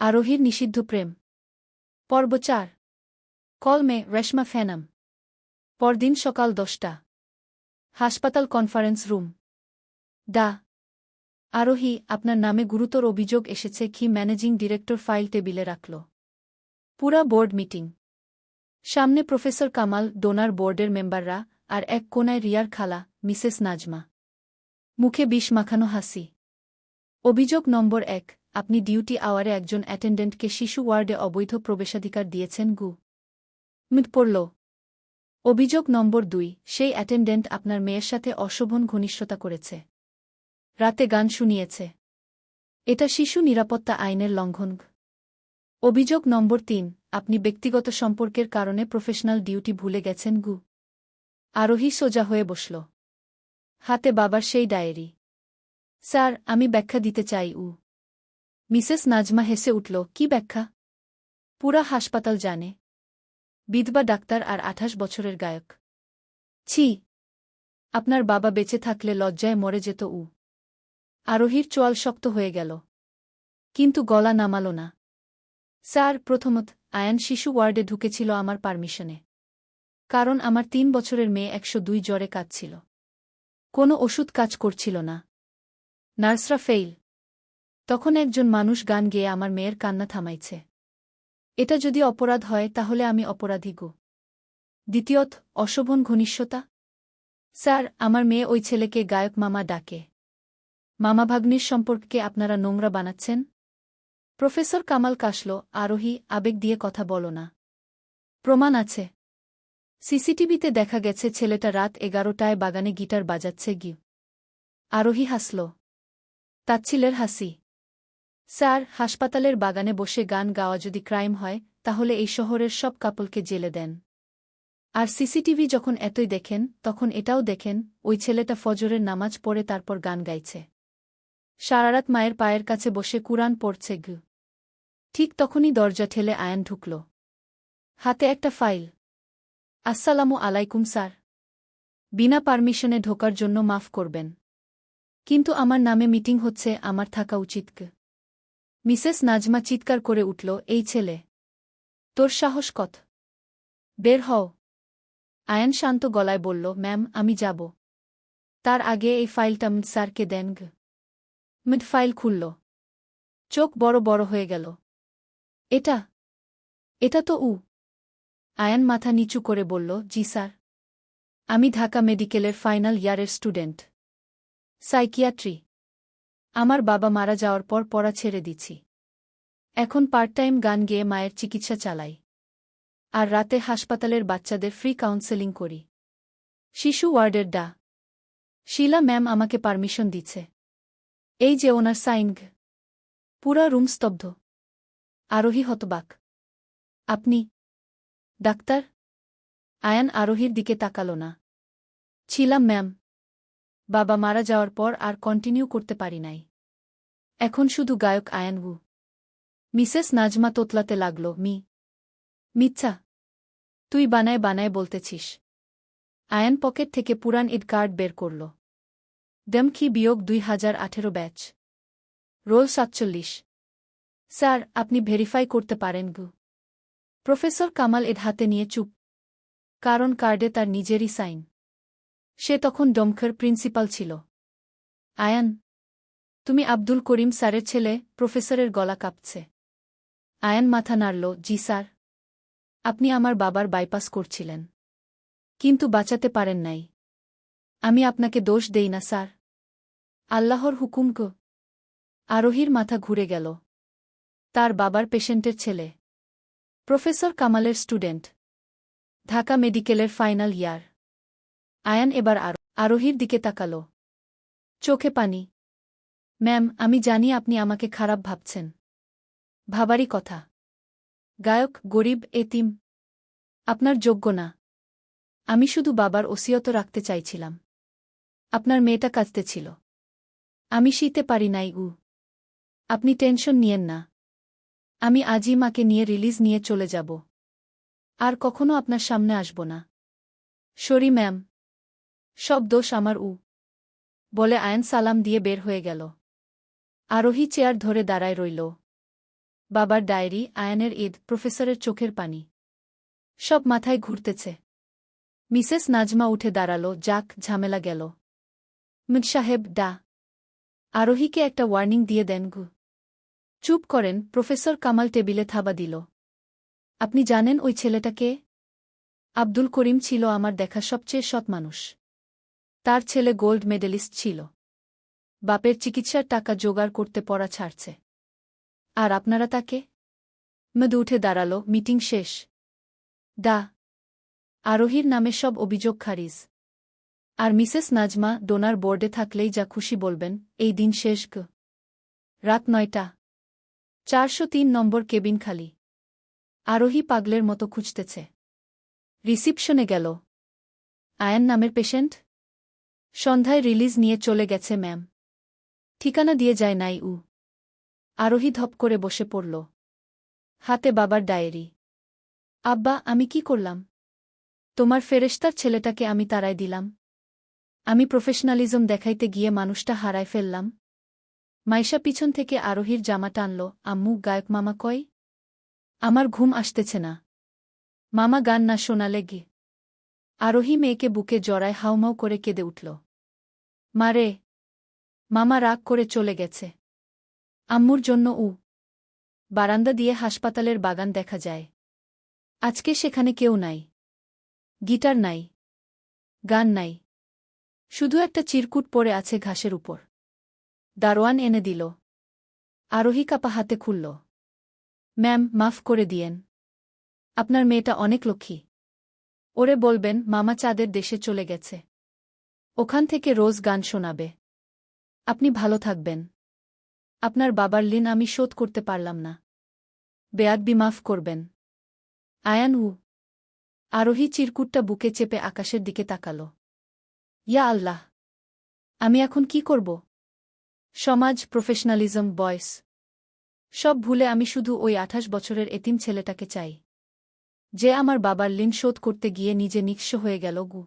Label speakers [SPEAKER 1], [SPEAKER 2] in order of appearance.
[SPEAKER 1] আরোহীর নিষিদ্ধ প্রেম পর্ব ৪ কল মে রেশমা ফেনাম। পরদিন সকাল ১০টা। হাসপাতাল কনফারেন্স রুম। ডা আরোহী, আপনার নামে গুরুতর অভিযোগ এসেছে কি ম্যানেজিং ডিরেক্টর ফাইল টেবিলে রাখল। পুরা বোর্ড মিটিং। সামনে প্রফেসর কামাল, ডোনার বোর্ডের মেম্বাররা, আর এক কোনায় রিয়ার খালা, মিসেস নাজমা। মুখে বিষ মাখানো হাসি। অভিযোগ নম্বর ১, আপনি ডিউটি আওয়ারে একজন অ্যাটেন্ডেন্টকে শিশু ওয়ার্ডে অবৈধ প্রবেশাধিকার দিয়েছেন। মিট পড়ল। অভিযোগ নম্বর ২, সেই অ্যাটেন্ডেন্ট আপনার মেয়ের সাথে অশোভন ঘনিষ্ঠতা করেছে, রাতে গান শুনিয়েছে। এটা শিশু নিরাপত্তা আইনের লঙ্ঘন। অভিযোগ নম্বর ৩, আপনি ব্যক্তিগত সম্পর্কের কারণে প্রফেশনাল ডিউটি ভুলে গেছেন। আরোহী সোজা হয়ে বসল। হাতে বাবার সেই ডায়েরি। স্যার, আমি ব্যাখ্যা দিতে চাই। মিসেস নাজমা হেসে উঠল। কি ব্যাখ্যা? পুরা হাসপাতাল জানে। বিধবা ডাক্তার আর ২৮ বছরের গায়ক। ছি, আপনার বাবা বেঁচে থাকলে লজ্জায় মরে যেত। আরোহীর চোয়াল শক্ত হয়ে গেল, কিন্তু গলা নামাল না। স্যার, প্রথমত, আয়ান শিশু ওয়ার্ডে ঢুকেছিল আমার পারমিশনে। কারণ আমার ৩ বছরের মেয়ে ১০২ জ্বরে কাঁদছিল। কোনো ওষুধ কাজ করছিল না। নার্সরা ফেইল। তখন একজন মানুষ গান গেয়ে আমার মেয়ের কান্না থামাইছে। এটা যদি অপরাধ হয় তাহলে আমি অপরাধী। দ্বিতীয়ত, অশোভন ঘনিষ্ঠতা। স্যার, আমার মেয়ে ওই ছেলেকে গায়ক মামা ডাকে। মামাভাগ্নির সম্পর্ককে আপনারা নোংরা বানাচ্ছেন। প্রফেসর কামাল কাশল। আরোহী, আবেগ দিয়ে কথা বলো না। প্রমাণ আছে। সিসিটিভিতে দেখা গেছে ছেলেটা রাত ১১টায় বাগানে গিটার বাজাচ্ছে। আরোহী হাসল। তাচ্ছিলের হাসি। স্যার, হাসপাতালের বাগানে বসে গান গাওয়া যদি ক্রাইম হয়, তাহলে এই শহরের সব কাপলকে জেলে দেন। আর সিসিটিভি যখন এতই দেখেন, তখন এটাও দেখেন ওই ছেলেটা ফজরের নামাজ পড়ে তারপর গান গাইছে। সারারাত মায়ের পায়ের কাছে বসে কুরআন পড়ছে। ঠিক তখনই দরজা ঠেলে আয়ান ঢুকল। হাতে একটা ফাইল। আসসালামু আলাইকুম স্যার। বিনা পারমিশনে ঢোকার জন্য মাফ করবেন, কিন্তু আমার নামে মিটিং হচ্ছে, আমার থাকা উচিত। মিসেস নাজমা চিৎকার করে উঠল। এই ছেলে, তোর সাহস কত? বের হও। আয়ান শান্ত গলায় বলল, ম্যাম, আমি যাব। তার আগে এই ফাইলটা স্যারকে দেন। ফাইল খুলল। চোখ বড় বড় হয়ে গেল। এটা তো। আয়ান মাথা নিচু করে বলল, জি স্যার। আমি ঢাকা মেডিকেলের ফাইনাল ইয়ারের স্টুডেন্ট, সাইকিয়াট্রি। আমার বাবা মারা যাওয়ার পর পড়া ছেড়ে দিছি। এখন পার্ট টাইম গান গেয়ে মায়ের চিকিৎসা চালাই, আর রাতে হাসপাতালের বাচ্চাদের ফ্রি কাউন্সেলিং করি। শিশু ওয়ার্ডের ডা শিলা ম্যাম আমাকে পারমিশন দিচ্ছে। এই যে ওনার সাইন। পুরা রুম স্তব্ধ। আরোহী হতবাক। আপনি ডাক্তার? আয়ান আরোহীর দিকে তাকাল না। ছিলাম ম্যাম। বাবা মারা যাওয়ার পর আর কন্টিনিউ করতে পারি নাই। এখন শুধু গায়ক আয়ান। মিসেস নাজমা তোতলাতে লাগল। মিথ্যা। তুই বানায় বানায় বলতেছিস। আয়ান পকেট থেকে পুরান ঈদ কার্ড বের করল। দমকি বিয়োগ ২০১৮ ব্যাচ। রোল ৪৭। স্যার, আপনি ভেরিফাই করতে পারেন। প্রফেসর কামাল এড হাতে নিয়ে চুপ, কারণ কার্ডে তার নিজেরই সাইন। সে তখন ডমখার প্রিন্সিপাল ছিল। আয়ান, তুমি আব্দুল করিম স্যারের ছেলে? প্রফেসরের গলা কাঁপছে। আয়ান মাথা নাড়ল। জি স্যার। আপনি আমার বাবার বাইপাস করছিলেন, কিন্তু বাঁচাতে পারেন নাই। আমি আপনাকে দোষ দেই না স্যার, আল্লাহর হুকুম। আরোহীর মাথা ঘুরে গেল। তার বাবার পেশেন্টের ছেলে, প্রফেসর কামালের স্টুডেন্ট, ঢাকা মেডিকেলের ফাইনাল ইয়ার। আয়ান এবার আরোহীর দিকে তাকাল, চোখে পানি। ম্যাম, আমি জানি আপনি আমাকে খারাপ ভাবছেন। ভাবারই কথা। গায়ক, গরিব, এতিম। আপনার যোগ্য না। আমি শুধু বাবার ওসিয়ত রাখতে চাইছিলাম। আপনার মেয়েটা কাঁদতে ছিল, আমি শীতে পারি নাই। আপনি টেনশন নিয়েন না। আমি আজই মাকে নিয়ে রিলিজ নিয়ে চলে যাব। আর কখনো আপনার সামনে আসব না। সরি ম্যাম, সব দোষ আমার। বলে আয়ান সালাম দিয়ে বের হয়ে গেল। আরোহী চেয়ার ধরে দাঁড়ায় রইল। বাবার ডায়েরি, আয়ানের ঈদ, প্রফেসরের চোখের পানি। সব মাথায় ঘুরতেছে। মিসেস নাজমা উঠে দাঁড়াল, যাক, ঝামেলা গেল। মিড সাহেব, ডা আরোহীকে একটা ওয়ার্নিং দিয়ে দেন গু। চুপ করেন, প্রফেসর কামাল টেবিলে থাবা দিল। আপনি জানেন ওই ছেলেটা কে? আব্দুল করিম ছিল আমার দেখা সবচেয়ে সৎ মানুষ। তার ছেলে গোল্ড মেডেলিস্ট ছিল। বাপের চিকিৎসার টাকা জোগাড় করতে পড়া ছাড়ছে। আর আপনারা তাকে? মধু উঠে দাঁড়াল, মিটিং শেষ। ডা আরোহীর নামে সব অভিযোগ খারিজ। আর মিসেস নাজমা ডোনার বোর্ডে থাকলেই যা খুশি বলবেন, এই দিন শেষ গ। রাত ৯টা। ৪০৩ নম্বর কেবিন খালি। আরোহী পাগলের মতো খুঁজতেছে। রিসিপশনে গেল। আয়ান নামের পেশেন্ট? সন্ধ্যায় রিলিজ নিয়ে চলে গেছে ম্যাম। ঠিকানা দিয়ে যায় নাই উ। আরোহী ধপ করে বসে পড়ল। হাতে বাবার ডায়েরি। আব্বা, আমি কি করলাম? তোমার ফেরেশতার ছেলেটাকে আমি তাড়ায় দিলাম। আমি প্রফেশনালিজম দেখাইতে গিয়ে মানুষটা হারায় ফেললাম। মাইশা পিছন থেকে আরোহীর জামা টানল, আম্মু, গায়ক মামা কই? আমার ঘুম আসতেছে না। মামা গান না শোনালে গে। আরোহী মেয়েকে বুকে জড়ায় হাউমাউ করে কেঁদে উঠল। মারে। মামা রাগ করে চলে গেছে। আম্মুর জন্য বারান্দা দিয়ে হাসপাতালের বাগান দেখা যায়। আজকে সেখানে কেউ নাই। গিটার নাই। গান নাই। শুধু একটা চিরকুট পড়ে আছে ঘাসের উপর। দারোয়ান এনে দিল। আরোহী কাপা হাতে খুলল। ম্যাম, মাফ করে দিয়েন। আপনার মেয়েটা অনেক লক্ষ্মী। ওরে বলবেন মামা চাঁদের দেশে চলে গেছে। ওখান থেকে রোজ গান শোনাবে। আপনি ভালো থাকবেন। আপনার বাবার ঋণ আমি শোধ করতে পারলাম না। বেয়াদবি মাফ করবেন। আয়ান আরোহী চিরকুটটা বুকে চেপে আকাশের দিকে তাকাল। ইয়া আল্লাহ! আমি এখন কি করব? সমাজ, প্রফেশনালিজম, বয়স সব ভুলে আমি শুধু ওই ২৮ বছরের এতিম ছেলেটাকে চাই, যে আমার বাবার ঋণ শোধ করতে গিয়ে নিজে নিঃস্ব হয়ে গেল গু।